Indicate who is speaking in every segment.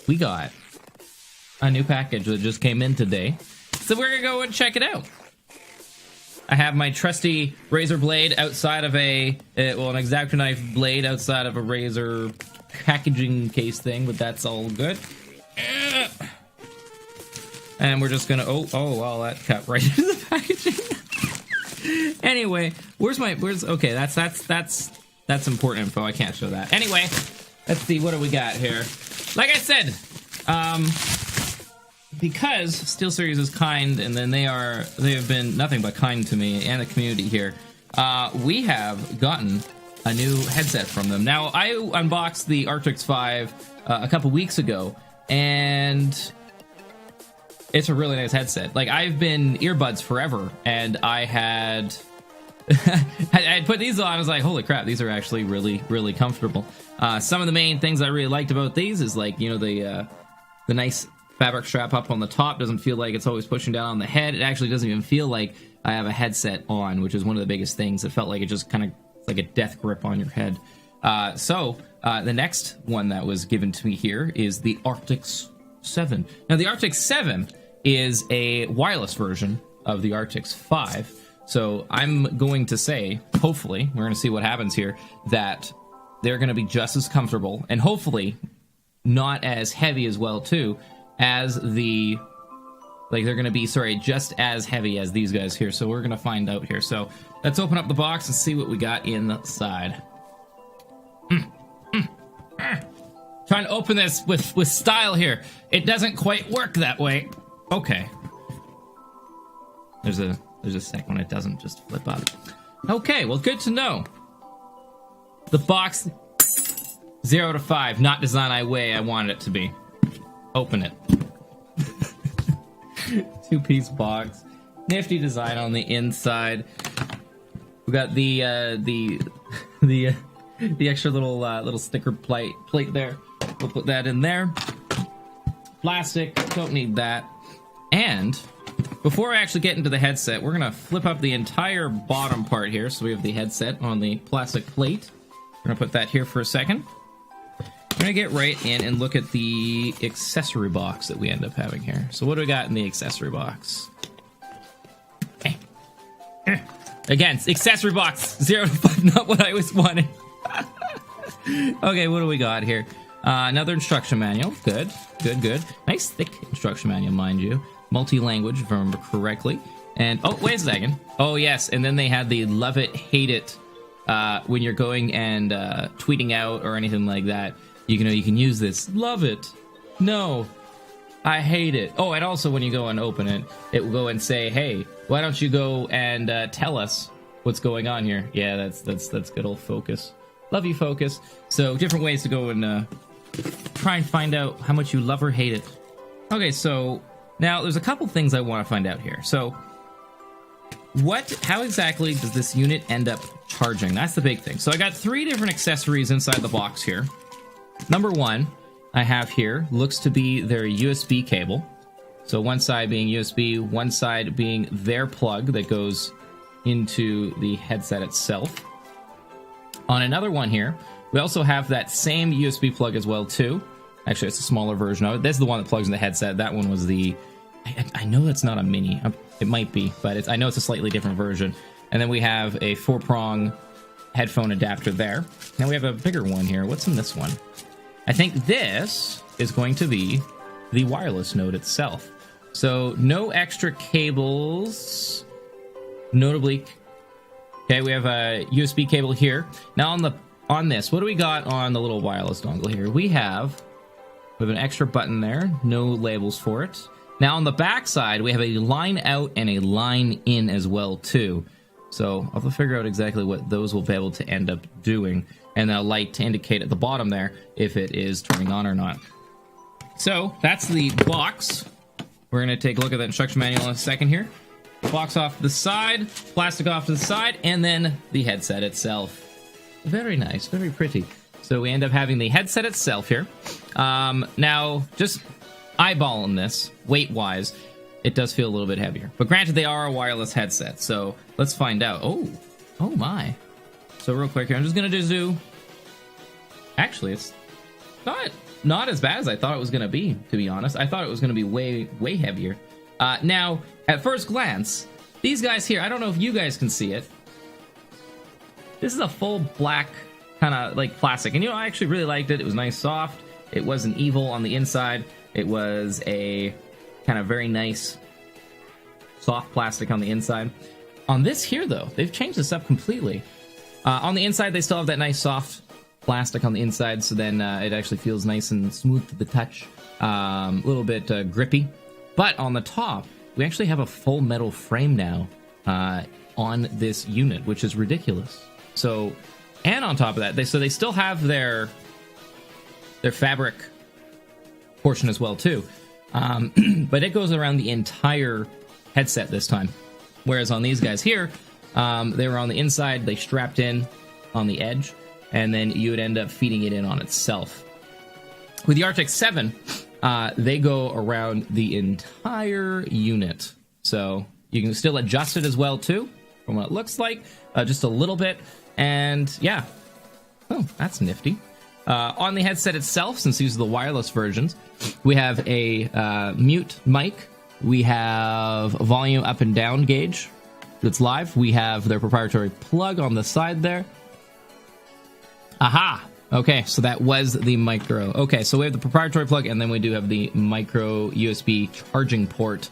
Speaker 1: we got a new package that just came in today. So we're gonna go and check it out. I have my trusty razor blade outside of an X-Acto knife blade outside of a razor packaging case thing, but that's all good. And we're just gonna, oh, well, that cut right into the packaging. Anyway, okay, that's important info. I can't show that. Anyway, let's see, what do we got here? Like I said, because Steelseries is kind, and then they have been nothing but kind to me and the community here, we have gotten a new headset from them. Now, I unboxed the Arctis 5 a couple weeks ago, and it's a really nice headset. Like, I've been earbuds forever, and I had I put these on. I was like, holy crap, these are actually really, really comfortable. Some of the main things I really liked about these is, like, you know, the nice fabric strap up on the top doesn't feel like it's always pushing down on the head. It actually doesn't even feel like I have a headset on, which is one of the biggest things. It felt like it just kind of like a death grip on your head. So the next one that was given to me here is the Arctis 7. Now, the Arctis 7 is a wireless version of the Arctis 5. So I'm going to say, hopefully, we're going to see what happens here, that they're going to be just as comfortable, and hopefully not as heavy as well, too, as the, like, they're going to be, sorry, just as heavy as these guys here. So we're going to find out here. So let's open up the box and see what we got inside. Trying to open this with style here. It doesn't quite work that way. Okay. There's a second one. It doesn't just flip up. Okay, well, good to know. The box, 0 to 5, not designed the way I wanted it to be. Open it. Two-piece box. Nifty design on the inside. We got the extra little sticker plate there. We'll put that in there. Plastic, don't need that. And before I actually get into the headset, we're gonna flip up the entire bottom part here. So we have the headset on the plastic plate. We're gonna put that here for a second. We're gonna get right in and look at the accessory box that we end up having here. So what do we got in the accessory box? Again, accessory box, 0 to 5, not what I was wanting. Okay, what do we got here? Another instruction manual. Good. Nice thick instruction manual, mind you. Multi-language, if I remember correctly. And, oh, wait a second. Oh, yes, and then they had the love it, hate it, when you're going and tweeting out or anything like that. You can use this. Love it. No. I hate it. Oh, and also when you go and open it, it will go and say, hey, why don't you go and tell us what's going on here? Yeah, that's good old Focus. Love you, Focus. So different ways to go and try and find out how much you love or hate it. Okay, so now there's a couple things I want to find out here. So how exactly does this unit end up charging? That's the big thing. So I got 3 different accessories inside the box here. Number 1, I have here, looks to be their USB cable. So one side being USB, one side being their plug that goes into the headset itself. On another one here, we also have that same USB plug as well, too. Actually, it's a smaller version of it. This is the one that plugs in the headset. That one was the... I know that's not a mini. It might be, but I know it's a slightly different version. And then we have a 4-prong headphone adapter there. Now we have a bigger one here. What's in this one? I think this is going to be the wireless node itself. So no extra cables, notably. Okay, we have a USB cable here. Now on this, what do we got on the little wireless dongle here? We have an extra button there, no labels for it. Now on the back side, we have a line out and a line in as well too. So I'll have to figure out exactly what those will be able to end up doing. And a light to indicate at the bottom there if it is turning on or not. So that's the box. We're going to take a look at that instruction manual in a second here. Box off to the side, plastic off to the side, and then the headset itself. Very nice, very pretty. So we end up having the headset itself here. Now, just eyeballing this, weight-wise, it does feel a little bit heavier. But granted, they are a wireless headset, so let's find out. Oh my. So real quick here, I'm just going to do... Actually, it's not as bad as I thought it was going to be, to be honest. I thought it was going to be way heavier. Now, at first glance, these guys here, I don't know if you guys can see it. This is a full black kind of like plastic. And I actually really liked it. It was nice, soft. It wasn't evil on the inside. It was a kind of very nice, soft plastic on the inside. On this here, though, they've changed this up completely. On the inside, they still have that nice, soft plastic on the inside, so then it actually feels nice and smooth to the touch. A little bit grippy. But on the top, we actually have a full metal frame now on this unit, which is ridiculous. So, and on top of that, they still have their fabric portion as well too, but it goes around the entire headset this time. Whereas on these guys here, they were on the inside, they strapped in on the edge, and then you would end up feeding it in on itself. With the Arctis 7, they go around the entire unit, so you can still adjust it as well too, from what it looks like, just a little bit, and yeah. Oh, that's nifty. On the headset itself, since these are the wireless versions, we have a mute mic, we have a volume up and down gauge that's live, we have their proprietary plug on the side there. Aha! Okay, so that was the micro. Okay, so we have the proprietary plug, and then we do have the micro USB charging port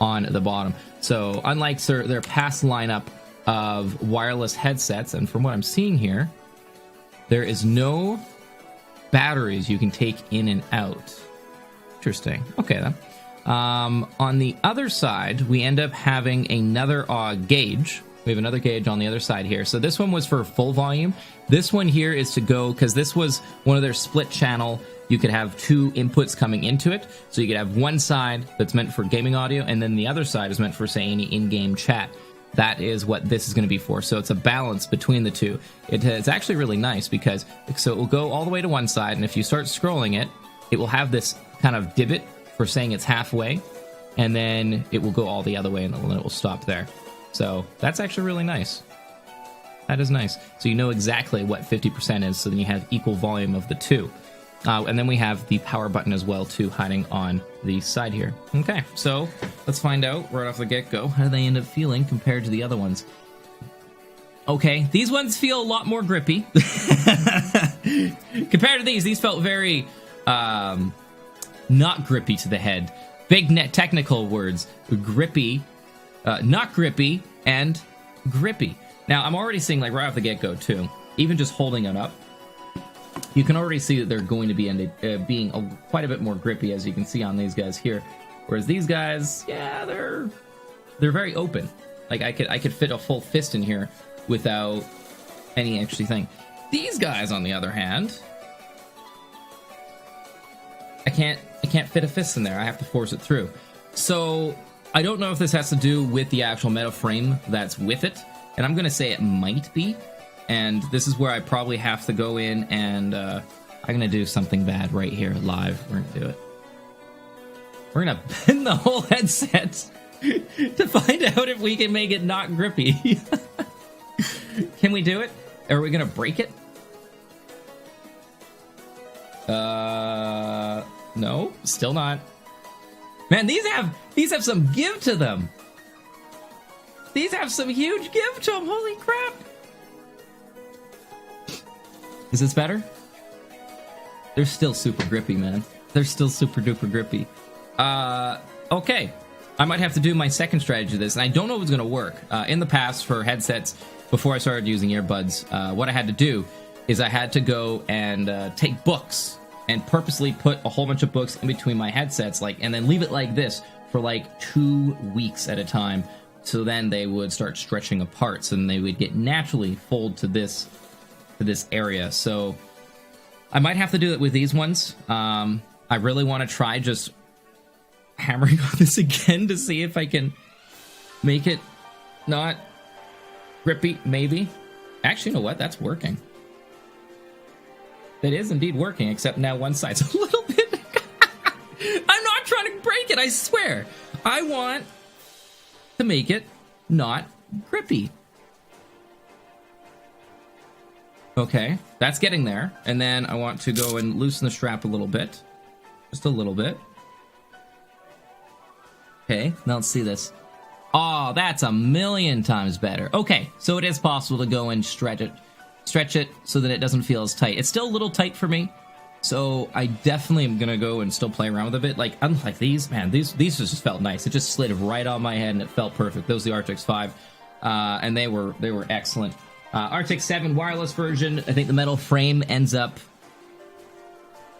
Speaker 1: on the bottom. So unlike their past lineup of wireless headsets, and from what I'm seeing here, there is no batteries you can take in and out. Interesting. Okay, then. On the other side, we end up having another gauge. We have another gauge on the other side here. So this one was for full volume. This one here is to go, because this was one of their split channel. You could have two inputs coming into it. So you could have one side that's meant for gaming audio, and then the other side is meant for, say, any in-game chat. That is what this is going to be for. So it's a balance between the two. It's actually really nice because, so it will go all the way to one side, and if you start scrolling it, it will have this kind of divot for saying it's halfway, and then it will go all the other way, and then it will stop there. So that's actually really nice. That is nice. So you know exactly what 50% is, so then you have equal volume of the two. And then we have the power button as well, too, hiding on the side here. Okay, so let's find out right off the get-go, how do they end up feeling compared to the other ones? Okay, these ones feel a lot more grippy. Compared to these felt very not grippy to the head. Big net technical words. Grippy, not grippy, and grippy. Now, I'm already seeing, like, right off the get-go, too. Even just holding it up, you can already see that they're going to be being quite a bit more grippy, as you can see on these guys here. Whereas these guys, yeah, they're very open. Like, I could fit a full fist in here without any actually thing. These guys, on the other hand, I can't fit a fist in there. I have to force it through. So I don't know if this has to do with the actual metal frame that's with it, and I'm gonna say it might be. And this is where I probably have to go in and I'm gonna do something bad right here live. We're gonna do it. We're gonna bend the whole headset to find out if we can make it not grippy. Can we do it? Are we gonna break it? No, still not. Man, these have some give to them. These have some huge give to them. Holy crap! Is this better? They're still super grippy, man. They're still super duper grippy. Okay. I might have to do my second strategy to this, and I don't know if it's going to work. In the past, for headsets, before I started using earbuds, what I had to do is I had to go and take books and purposely put a whole bunch of books in between my headsets, and then leave it like this for like 2 weeks at a time. So then they would start stretching apart, so then they would get naturally fold to this area. So I might have to do it with these ones. I really want to try just hammering on this again to see if I can make it not grippy, maybe. Actually, you know what? That's working. It is indeed working, except now one side's a little bit... I'm not trying to break it, I swear. I want to make it not grippy. Okay, that's getting there. And then I want to go and loosen the strap a little bit. Just a little bit. Okay, now let's see this. Oh, that's a million times better. Okay, so it is possible to go and stretch it so that it doesn't feel as tight. It's still a little tight for me, so I definitely am gonna go and still play around with it a bit. Like, unlike these, man, these just felt nice. It just slid right on my head and it felt perfect. Those are the Arctis 5, and they were excellent. Arctic 7 wireless version. I think the metal frame ends up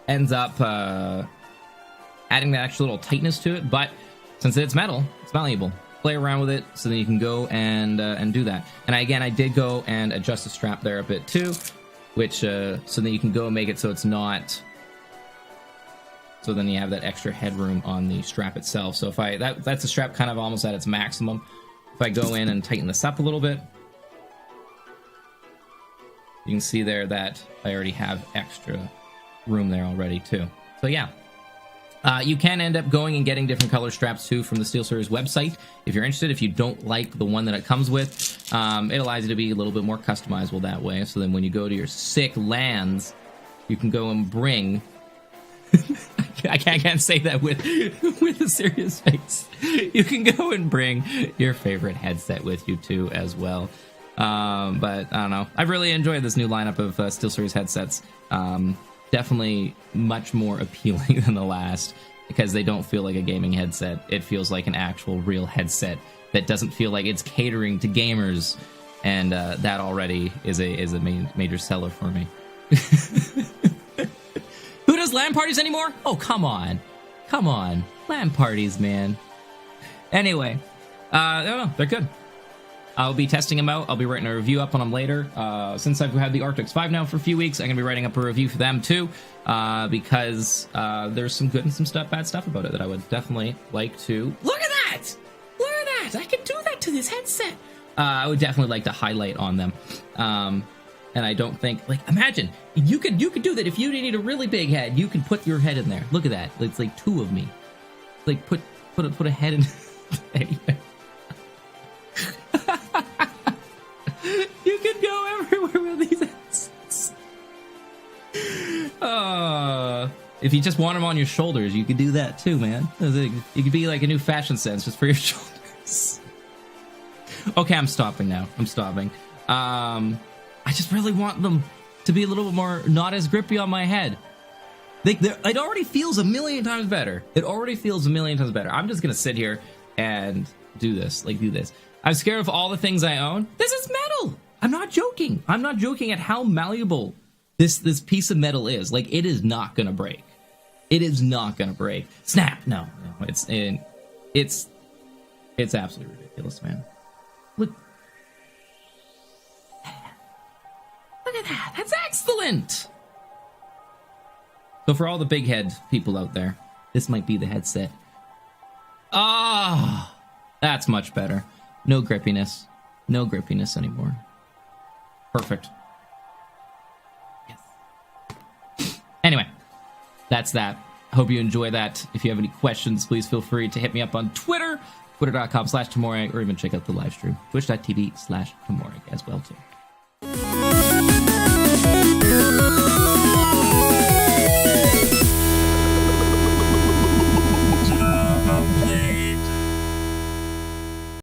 Speaker 1: adding that extra little tightness to it, but since it's metal, it's malleable. Play around with it so that you can go and do that. And I did go and adjust the strap there a bit too, which so that you can go and make it so it's not. So then you have that extra headroom on the strap itself. So if that's the strap kind of almost at its maximum. If I go in and tighten this up a little bit, you can see there that I already have extra room there already too. So yeah. You can end up going and getting different color straps too from the Steelseries website if you're interested. If you don't like the one that it comes with, it allows you to be a little bit more customizable that way. So then when you go to your sick lands, you can go and bring... I can't say that with a serious face. You can go and bring your favorite headset with you too as well. But I don't know. I've really enjoyed this new lineup of Steelseries headsets. Definitely much more appealing than the last because they don't feel like a gaming headset. It feels like an actual real headset that doesn't feel like it's catering to gamers, and that already is a major seller for me. Who does LAN parties anymore? Oh, come on. LAN parties, man. Anyway, I don't know. They're good. I'll be testing them out. I'll be writing a review up on them later. Since I've had the Arctis 5 now for a few weeks, I'm going to be writing up a review for them too, because there's some good and some bad stuff about it that I would definitely like to... Look at that! Look at that! I can do that to this headset! I would definitely like to highlight on them. And I don't think... Like, imagine, you could do that. If you need a really big head, you can put your head in there. Look at that. It's like two of me. Like, put a head in... Anyway. You can go everywhere with these headsets. If you just want them on your shoulders, you could do that too, man. You could be like a new fashion sense just for your shoulders. Okay, I'm stopping now. I'm stopping. I just really want them to be a little bit more not as grippy on my head. It already feels a million times better. I'm just gonna sit here and do this. I'm scared of all the things I own. This is metal. I'm not joking. I'm not joking at how malleable this piece of metal is. Like, it is not gonna break. It is not gonna break. Snap. No. It's absolutely ridiculous, man. Look at that. That's excellent. So for all the big head people out there, this might be the headset. That's much better. No grippiness. No grippiness anymore. Perfect. Yes. Anyway, that's that. I hope you enjoy that. If you have any questions, please feel free to hit me up on Twitter, twitter.com/tehMorag, or even check out the live stream, twitch.tv/tehMorag as well, too.